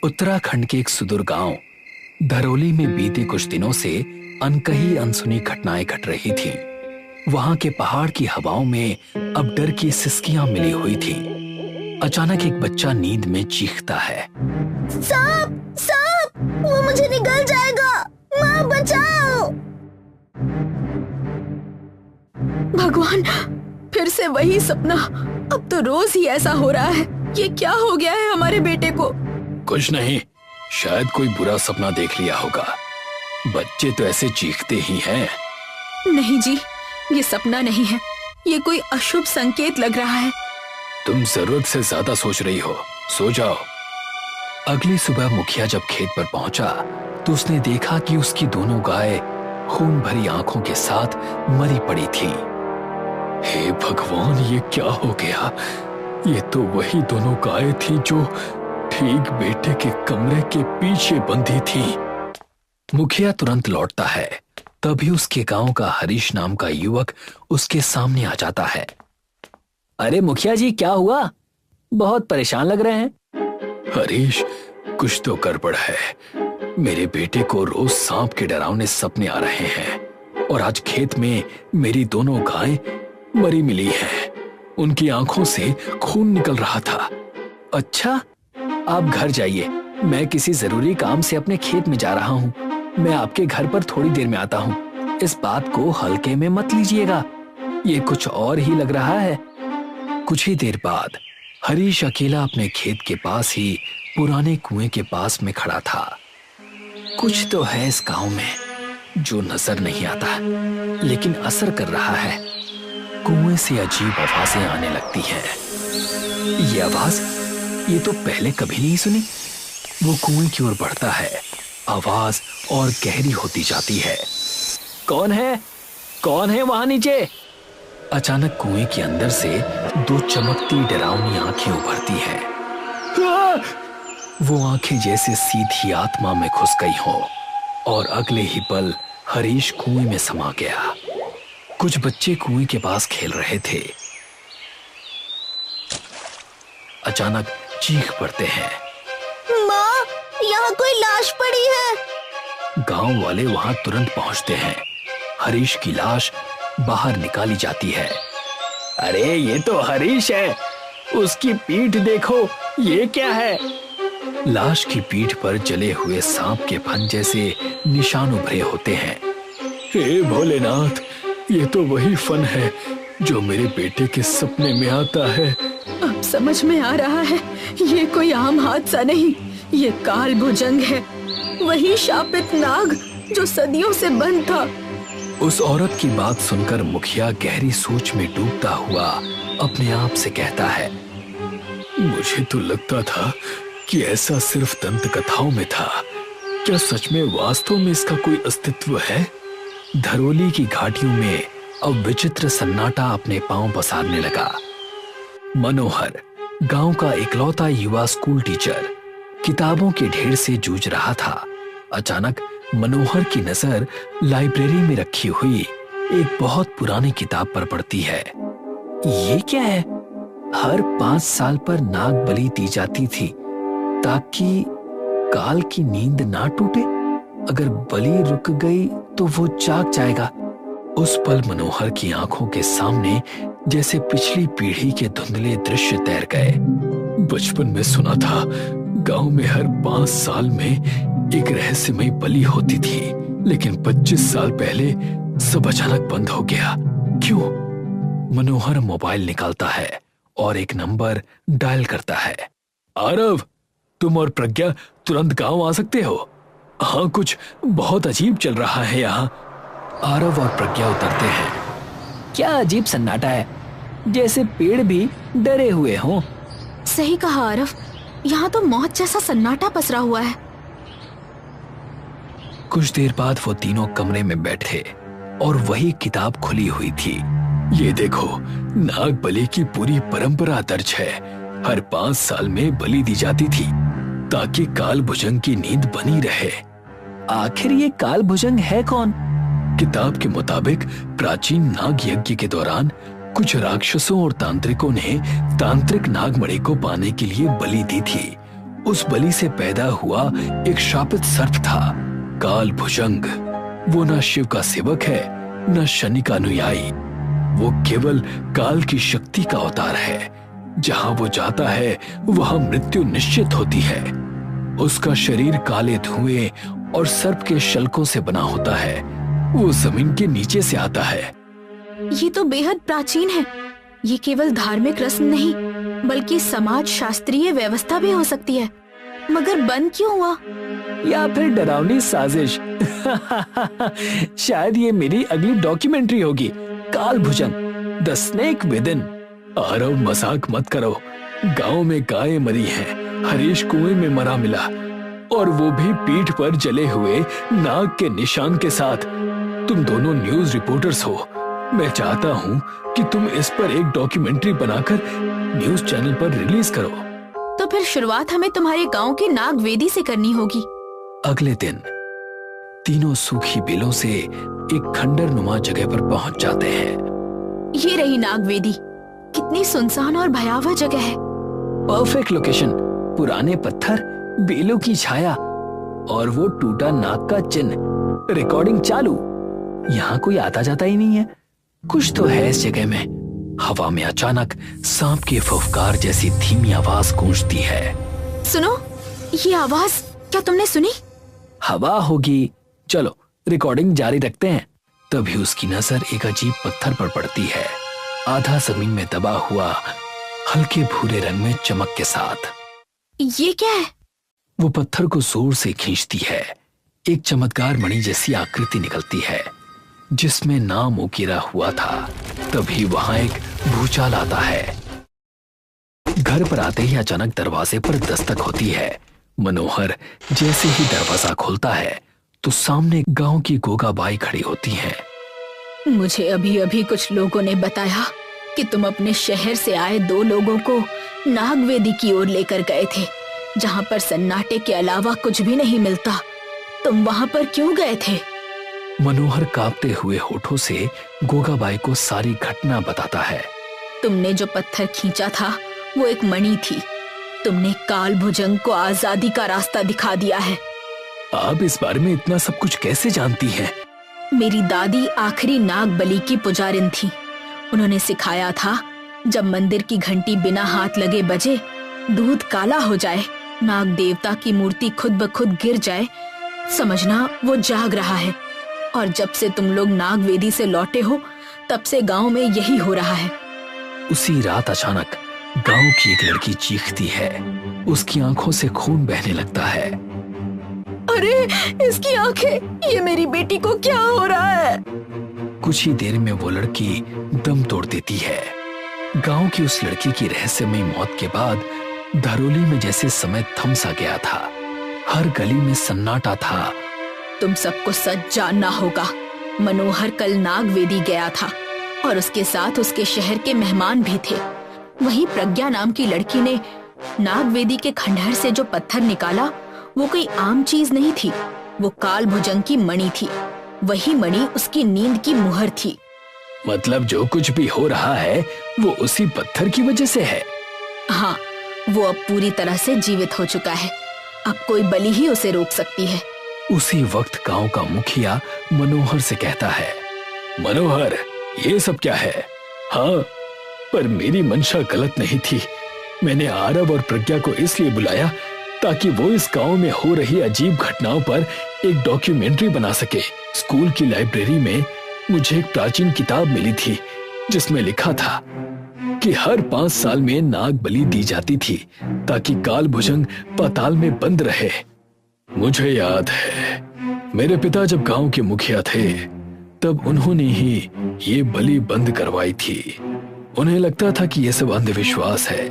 उत्तराखंड के एक सुदूर गांव धरौली में बीते कुछ दिनों से अनकही अनसुनी घटनाएं घट रही थी। वहां के पहाड़ की हवाओं में अब डर की सिसकियां मिली हुई थी। अचानक एक बच्चा नींद में चीखता है, सांप सांप, वो मुझे निगल जाएगा, माँ बचाओ। भगवान, फिर से वही सपना। अब तो रोज ही ऐसा हो रहा है। ये क्या हो गया है हमारे बेटे को? कुछ नहीं, शायद कोई बुरा सपना देख लिया होगा। बच्चे तो ऐसे चीखते ही हैं। नहीं जी, ये सपना नहीं है, ये कोई अशुभ संकेत लग रहा है। तुम जरूरत से ज्यादा सोच रही हो, सो जाओ। अगली सुबह मुखिया जब खेत पर पहुंचा तो उसने देखा कि उसकी दोनों गाय खून भरी आंखों के साथ मरी पड़ी थी। हे भगवान, ये क्या हो गया? ये तो वही दोनों गाय थी जो ठीक बेटे के कमरे के पीछे बंधी थी। मुखिया तुरंत लौटता है, तभी उसके गांव का हरीश नाम का युवक उसके सामने आ जाता है। अरे मुखिया जी, क्या हुआ? बहुत परेशान लग रहे हैं। हरीश, कुछ तो गड़बड़ है। मेरे बेटे को रोज सांप के डरावने सपने आ रहे हैं और आज खेत में मेरी दोनों गायें मरी मिली हैं। उनकी आंखों से खून निकल रहा था। अच्छा, आप घर जाइए, मैं किसी जरूरी काम से अपने खेत में जा रहा हूँ। मैं आपके घर पर थोड़ी देर में आता हूँ। इस बात को हल्के में मत लीजिएगा, ये कुछ और ही लग रहा है। कुछ ही देर बाद हरीश अकेला अपने खेत के पास ही पुराने कुएं के पास में खड़ा था। कुछ तो है इस गांव में जो नजर नहीं आता, लेकिन असर कर रहा है। कुएं से अजीब आवाजें आने लगती हैं। ये आवाज, ये तो पहले कभी नहीं सुनी। वो कुएं की ओर बढ़ता है, आवाज और गहरी होती जाती है। कौन है? कौन है वहां नीचे? अचानक कुएं के अंदर से दो चमकती डरावनी आंखें उभरती हैं। वो आंखें जैसे सीधी आत्मा में घुस गई हो और अगले ही पल हरीश कुएं में समा गया। कुछ बच्चे कुएं के पास खेल रहे थे। अचानक चीख पड़ते हैं, माँ, यहाँ कोई लाश पड़ी है। गांव वाले वहां तुरंत पहुंचते हैं। हरीश की लाश बाहर निकाली जाती है। अरे ये तो हरीश है, उसकी पीठ देखो, ये क्या है? लाश की पीठ पर जले हुए सांप के फन जैसे निशान उभरे होते हैं। हे भोलेनाथ, ये तो वही फन है जो मेरे बेटे के सपने में आता है। अब समझ में आ रहा है, ये कोई आम हादसा नहीं, ये काल भुजंग है। वही शापित नाग जो सदियों से बंद था। उस औरत की बात सुनकर मुखिया गहरी सोच में डूबता हुआ अपने आप से कहता है, मुझे तो लगता था कि ऐसा सिर्फ दंत कथाओं में था। क्या सच में वास्तव में इसका कोई अस्तित्व है? धरौली की घाटियों में अब विचित्र सन्नाटा अपने पांव पसारने लगा। मनोहर, गांव का इकलौता युवा स्कूल टीचर, किताबों के ढेर से जूझ रहा था। अचानक मनोहर की नजर लाइब्रेरी में रखी हुई एक बहुत पुरानी किताब पर पड़ती है। ये क्या है? हर 5 साल पर नाग बलि दी जाती थी ताकि काल की नींद ना टूटे। अगर बलि रुक गई तो वो जाग जाएगा। उस पल मनोहर की आंखों के सामने जैसे पिछली पीढ़ी के धुंधले दृश्य तैर गए। बचपन में सुना था, गांव में हर 5 साल में एक रहस्यमयी बलि होती थी, लेकिन 25 साल पहले सब अचानक बंद हो गया। क्यों? मनोहर मोबाइल निकालता है और एक नंबर डायल करता है। आरव, तुम और प्रज्ञा तुरंत गांव आ सकते हो? हाँ, कुछ बहुत अजीब चल रहा है यहाँ। आरव और प्रज्ञा उतरते हैं। क्या अजीब सन्नाटा है, जैसे पेड़ भी डरे हुए हों। सही कहा आरव, यहाँ तो मौत जैसा सन्नाटा पसरा हुआ है। कुछ देर बाद वो तीनों कमरे में बैठे और वही किताब खुली हुई थी। ये देखो, नाग बलि की पूरी परंपरा दर्ज है। हर 5 साल में बलि दी जाती थी ताकि काल भुजंग की नींद बनी रहे। आखिर ये काल भुजंग है कौन? किताब के मुताबिक प्राचीन नाग यज्ञ के दौरान कुछ राक्षसों और तांत्रिकों ने तांत्रिक नागमणि को पाने के लिए बलि दी थी। उस बलि से पैदा हुआ एक शापित सर्प था, काल भुजंग। वो न शिव का सेवक है, न शनि का अनुयायी। वो केवल काल की शक्ति का अवतार है। जहां वो जाता है वहां मृत्यु निश्चित होती है। उसका शरीर काले धुएं और सर्प के शल्कों से बना होता है। वो जमीन के नीचे से आता है। ये तो बेहद प्राचीन है। ये केवल धार्मिक रस्म नहीं बल्कि समाज शास्त्रीय व्यवस्था भी हो सकती है। मगर बंद क्यों हुआ? या फिर डरावनी साजिश? शायद ये मेरी अगली डॉक्यूमेंट्री होगी, Kaal Bhujang the snake within. Aarav, मजाक मत करो। गांव में गायें मरी हैं, हरीश कुएं में मरा मिला, और वो भी पीठ पर जले हुए नाग के निशान के साथ। तुम दोनों न्यूज रिपोर्टर्स हो। मैं चाहता हूँ कि तुम इस पर एक डॉक्यूमेंट्री बनाकर न्यूज चैनल पर रिलीज करो। तो फिर शुरुआत हमें तुम्हारे गांव की नाग वेदी से करनी होगी। अगले दिन तीनों सूखी बेलों से एक खंडर नुमा जगह पर पहुंच जाते हैं। ये रही नाग वेदी। कितनी सुनसान और भयावह जगह है। परफेक्ट लोकेशन, पुराने पत्थर, बेलों की छाया और वो टूटा नाग का चिन्ह। रिकॉर्डिंग चालू। यहाँ कोई आता जाता ही नहीं है। कुछ तो है इस जगह में। हवा में अचानक सांप की फुफकार जैसी धीमी आवाज गूंजती है। सुनो, ये आवाज क्या तुमने सुनी? हवा होगी। चलो रिकॉर्डिंग जारी रखते हैं। तभी उसकी नजर एक अजीब पत्थर पर पड़ती है, आधा जमीन में दबा हुआ, हल्के भूरे रंग में चमक के साथ। ये क्या है? वो पत्थर को जोर से खींचती है। एक चमत्कार मणि जैसी आकृति निकलती है जिसमें नाम उकेरा हुआ था। तभी वहां एक भूचाल आता है। घर पर आते ही अचानक दरवाजे पर दस्तक होती है। मनोहर जैसे ही दरवाजा खोलता है तो सामने गांव की गोगाबाई खड़ी होती हैं। मुझे अभी अभी कुछ लोगों ने बताया कि तुम अपने शहर से आए 2 लोगों को नागवेदी की ओर लेकर गए थे, जहां पर सन्नाटे के अलावा कुछ भी नहीं मिलता। तुम वहां पर क्यों गए थे? मनोहर कांपते हुए होठों से गोगाबाई को सारी घटना बताता है। तुमने जो पत्थर खींचा था वो एक मणि थी। तुमने काल भुजंग को आजादी का रास्ता दिखा दिया है। आप इस बारे में इतना सब कुछ कैसे जानती हैं? मेरी दादी आखिरी नाग बलि की पुजारिन थी। उन्होंने सिखाया था, जब मंदिर की घंटी बिना हाथ लगे बजे, दूध काला हो जाए, नाग देवता की मूर्ति खुद ब खुद गिर जाए, समझना वो जाग रहा है। और जब से तुम लोग नाग वेदी से लौटे हो, तब से गांव में यही हो रहा है। उसी रात अचानक गांव की एक लड़की चीखती है। उसकी आंखों से खून बहने लगता है। अरे, इसकी आंखें! ये मेरी बेटी को क्या हो रहा है? कुछ ही देर में वो लड़की दम तोड़ देती है। गांव की उस लड़की की रहस्यमयी मौत के बाद धरोली में जैसे समय थम सा गया था। हर गली में सन्नाटा था। तुम सबको सच जानना होगा। मनोहर कल नागवेदी गया था और उसके साथ उसके शहर के मेहमान भी थे। वहीं प्रज्ञा नाम की लड़की ने नागवेदी के खंडहर से जो पत्थर निकाला, वो कोई आम चीज नहीं थी। वो काल भुजंग की मणि थी। वही मणि उसकी नींद की मुहर थी। मतलब जो कुछ भी हो रहा है वो उसी पत्थर की वजह से है। हाँ, वो अब पूरी तरह से जीवित हो चुका है। अब कोई बलि ही उसे रोक सकती है। उसी वक्त गांव का मुखिया मनोहर से कहता है, मनोहर, ये सब क्या है? हाँ, पर मेरी मंशा गलत नहीं थी। मैंने आरव और प्रज्ञा को इसलिए बुलाया ताकि वो इस गांव में हो रही अजीब घटनाओं पर एक डॉक्यूमेंट्री बना सके। स्कूल की लाइब्रेरी में मुझे एक प्राचीन किताब मिली थी जिसमें लिखा था कि हर 5 साल में नाग बलि दी जाती थी ताकि काल भुजंग पाताल में बंद रहे। मुझे याद है, मेरे पिता जब गांव के मुखिया थे तब उन्होंने ही ये बलि बंद करवाई थी। उन्हें लगता था कि यह सब अंधविश्वास है,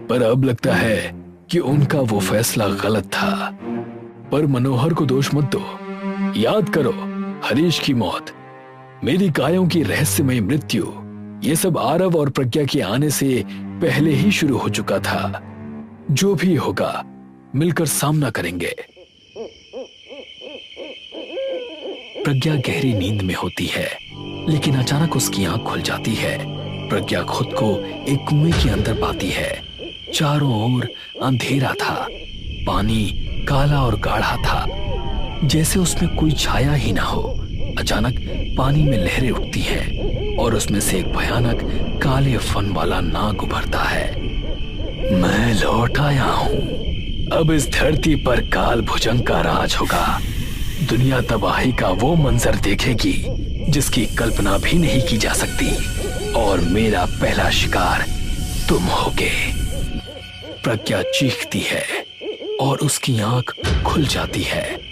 पर अब लगता है कि उनका वो फैसला गलत था। पर मनोहर को दोष मत दो। याद करो, हरीश की मौत, मेरी गायों की रहस्यमय मृत्यु, ये सब आरव और प्रज्ञा के आने से पहले ही शुरू हो चुका था। जो भी होगा मिलकर सामना करेंगे। प्रज्ञा गहरी नींद में होती है, लेकिन अचानक उसकी आंख खुल जाती है। प्रज्ञा खुद को एक कुएं के अंदर पाती है। चारों ओर अंधेरा था। पानी काला और गाढ़ा था, जैसे उसमें कोई छाया ही ना हो। अचानक पानी में लहरें उठती हैं और उसमें से एक भयानक काले फन वाला नाग उभरता है। मैं लौट आया हूं। अब इस धरती पर काल भुजंग का राज होगा। दुनिया तबाही का वो मंजर देखेगी जिसकी कल्पना भी नहीं की जा सकती, और मेरा पहला शिकार तुम होगे। प्रज्ञा चीखती है और उसकी आंख खुल जाती है।